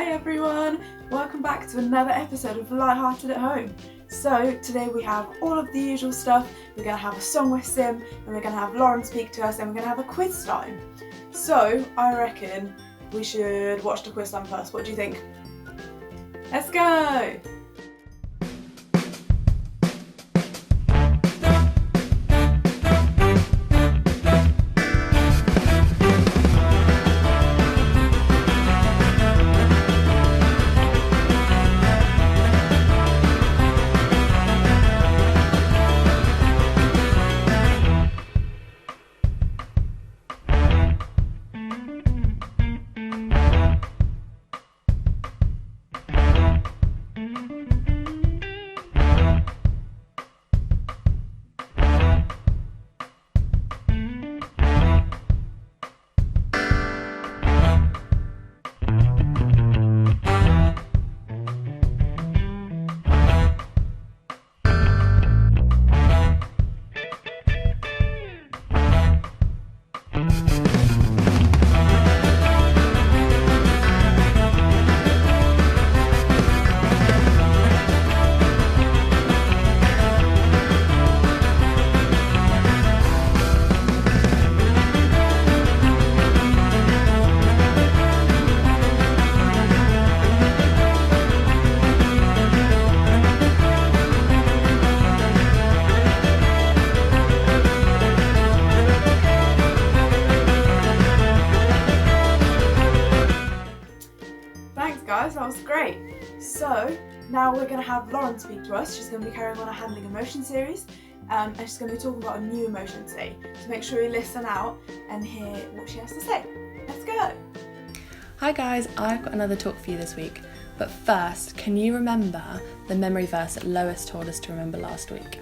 Hi everyone, welcome back to another episode of Lighthearted at Home. So today we have all of the usual stuff. We're going to have a song with Sim, and we're going to have Lauren speak to us, and we're going to have a quiz time. So I reckon we should watch the quiz time first. What do you think? Let's go! Guys, that was great. So now we're going to have Lauren speak to us. She's going to be carrying on a Handling Emotion series, and she's going to be talking about a new emotion today. So make sure you listen out and hear what she has to say. Let's go. Hi guys, I've got another talk for you this week. But first, can you remember the memory verse that Lois told us to remember last week?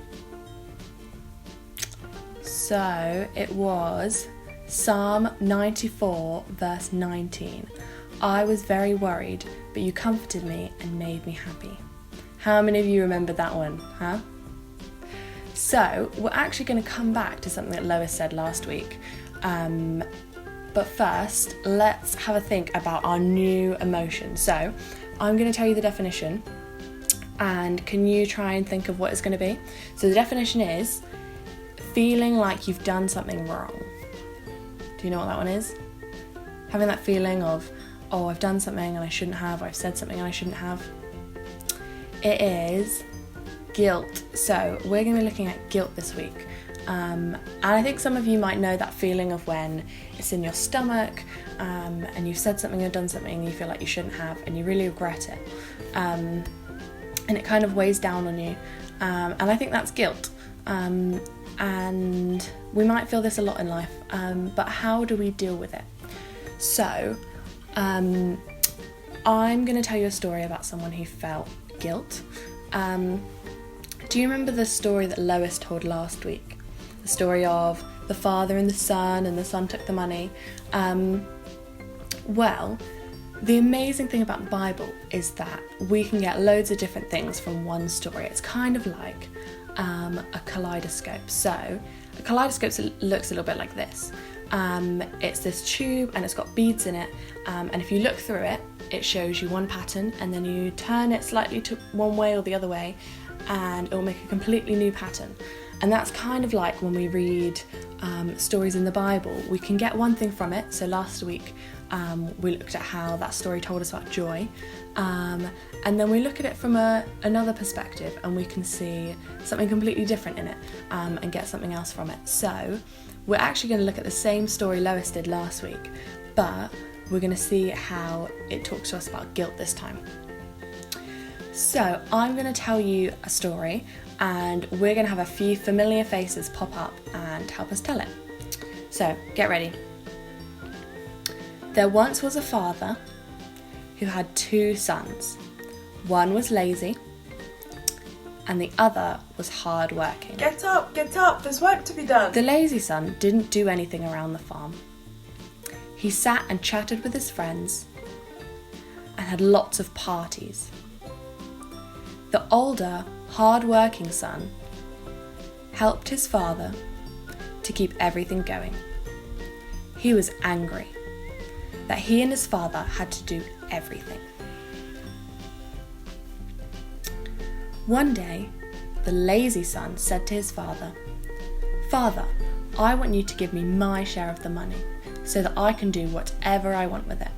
So it was Psalm 94 verse 19. I was very worried, but you comforted me and made me happy. How many of you remember that one, huh? So, we're actually going to come back to something that Lois said last week. But first, let's have a think about our new emotion. So, I'm going to tell you the definition, and can you try and think of what it's going to be? So the definition is feeling like you've done something wrong. Do you know what that one is? Having that feeling of, oh, I've done something and I shouldn't have, or I've said something and I shouldn't have. It is guilt. So we're going to be looking at guilt this week. And I think some of you might know that feeling of when it's in your stomach, and you've said something or done something and you feel like you shouldn't have and you really regret it. And it kind of weighs down on you. And I think that's guilt. And we might feel this a lot in life. But how do we deal with it? So, I'm going to tell you a story about someone who felt guilt. Do you remember the story that Lois told last week? The story of the father and the son took the money. Well, the amazing thing about the Bible is that we can get loads of different things from one story. It's kind of like a kaleidoscope. So, a kaleidoscope looks a little bit like this. It's this tube and it's got beads in it, and if you look through it, it shows you one pattern, and then you turn it slightly to one way or the other way and it will make a completely new pattern. And that's kind of like when we read stories in the Bible, we can get one thing from it. So last week we looked at how that story told us about joy, and then we look at it from another perspective and we can see something completely different in it, and get something else from it. So we're actually going to look at the same story Lois did last week, but we're going to see how it talks to us about guilt this time. So I'm going to tell you a story, and we're going to have a few familiar faces pop up and help us tell it. So get ready. There once was a father who had two sons. One was lazy and the other was hard-working. Get up, there's work to be done. The lazy son didn't do anything around the farm. He sat and chatted with his friends and had lots of parties. The older, hard-working son helped his father to keep everything going. He was angry that he and his father had to do everything. One day, the lazy son said to his father, "Father, I want you to give me my share of the money so that I can do whatever I want with it."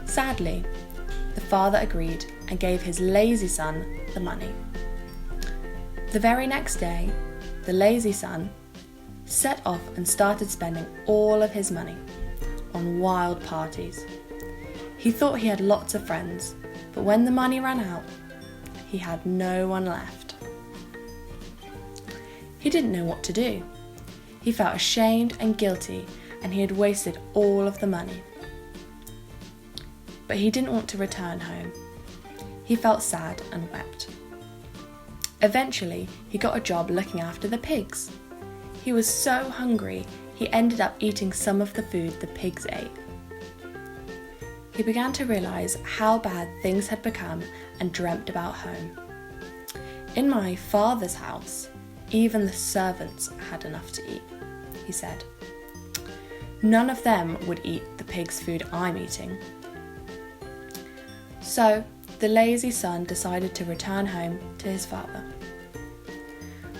Sadly, the father agreed and gave his lazy son the money. The very next day, the lazy son set off and started spending all of his money on wild parties. He thought he had lots of friends, but when the money ran out, he had no one left. He didn't know what to do. He felt ashamed and guilty, and he had wasted all of the money. But he didn't want to return home. He felt sad and wept. Eventually, he got a job looking after the pigs. He was so hungry, he ended up eating some of the food the pigs ate. He began to realise how bad things had become and dreamt about home. "In my father's house, even the servants had enough to eat," he said. "None of them would eat the pigs' food I'm eating." So, the lazy son decided to return home to his father.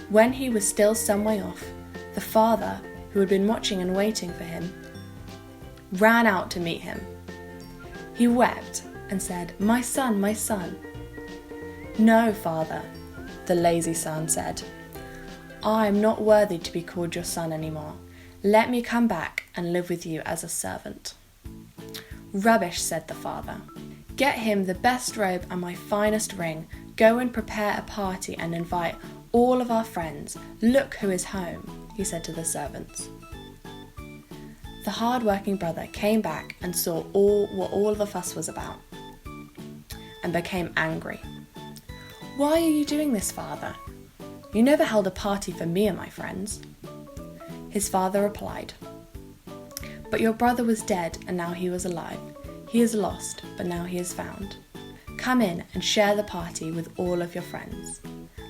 When he was still some way off, the father, who had been watching and waiting for him, ran out to meet him. He wept and said, my son, my son." "No, father," the lazy son said. "I am not worthy to be called your son anymore. Let me come back and live with you as a servant." "Rubbish," said the father. "Get him the best robe and my finest ring. Go and prepare a party and invite all of our friends. Look who is home," he said to the servants. The hard-working brother came back and saw what all the fuss was about and became angry. "Why are you doing this, father? You never held a party for me and my friends." His father replied, "But your brother was dead and now he was alive. He is lost, but now he is found. Come in and share the party with all of your friends.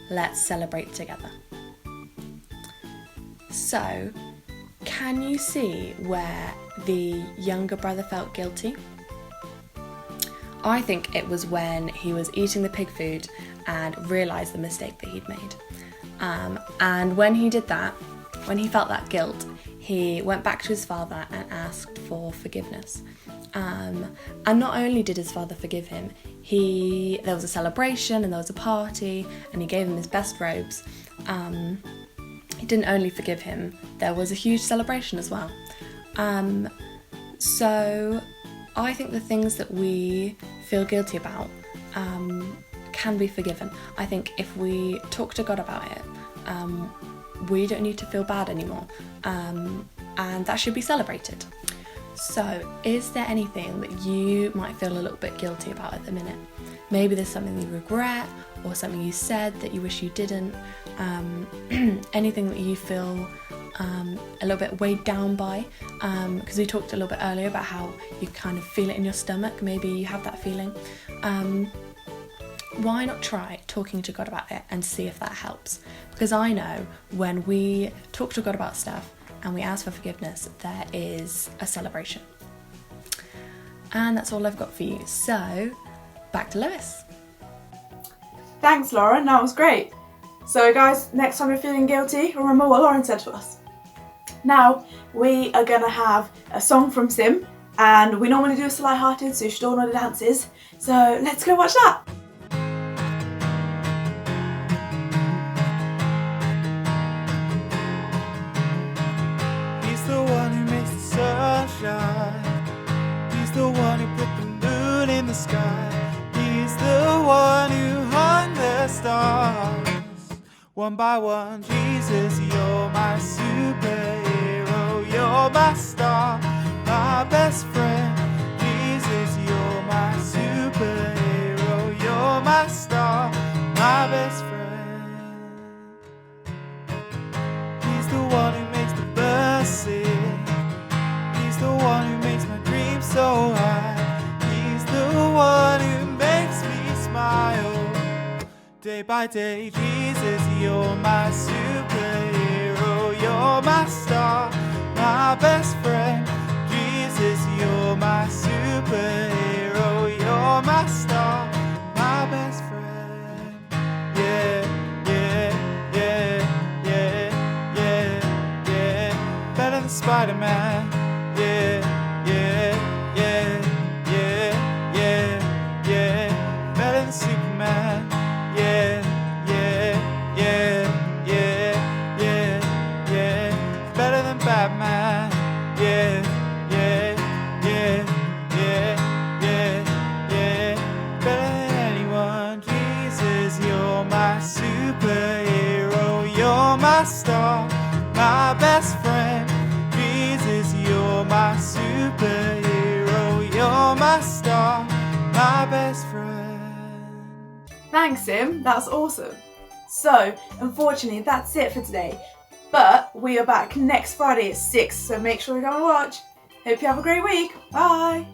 Let's celebrate together." So, can you see where the younger brother felt guilty? I think it was when he was eating the pig food and realised the mistake that he'd made. And when he did that, when he felt that guilt, he went back to his father and asked for forgiveness. And not only did his father forgive him, there was a celebration and there was a party and he gave him his best robes. He didn't only forgive him, there was a huge celebration as well. So I think the things that we feel guilty about can be forgiven. I think if we talk to God about it, we don't need to feel bad anymore, and that should be celebrated. So, is there anything that you might feel a little bit guilty about at the minute? Maybe there's something you regret or something you said that you wish you didn't. Anything that you feel a little bit weighed down by, because we talked a little bit earlier about how you kind of feel it in your stomach. Maybe you have that feeling. Why not try talking to God about it and see if that helps? Because I know when we talk to God about stuff and we ask for forgiveness, there is a celebration. And that's all I've got for you. So, back to Lewis. Thanks, Lauren, that was great. So guys, next time you're feeling guilty, remember what Lauren said to us. Now, we are going to have a song from Sim, and we normally do a light-hearted, so you should all know the dances. So let's go watch that. He's the one who makes the sun shine. He's the one who put the moon in the sky. He's the one who hung the stars. One by one, Jesus, you're my superhero. You're my star, my best friend. Jesus, you're my superhero. You're my star, my best friend. He's the one who makes the birds sing. He's the one who makes my dreams so high. He's the one who makes me smile. Day by day, Jesus, you're my superhero. You're my star, my best friend. Jesus, you're my superhero. You're my star, my best friend. than Spider-Man. Yeah, yeah, yeah, yeah, yeah, yeah. Better than Superman. Yeah, yeah, yeah, yeah, yeah, yeah. Better than Batman. Yeah, yeah, yeah, yeah, yeah, yeah. Better than anyone. Jesus, you're my superhero. You're my star, my best friend. Jesus, you're my superhero. You're my star, my best friend. Thanks, Sim. That's awesome. So, unfortunately, that's it for today. But we are back next Friday at 6, so make sure you go and watch. Hope you have a great week. Bye.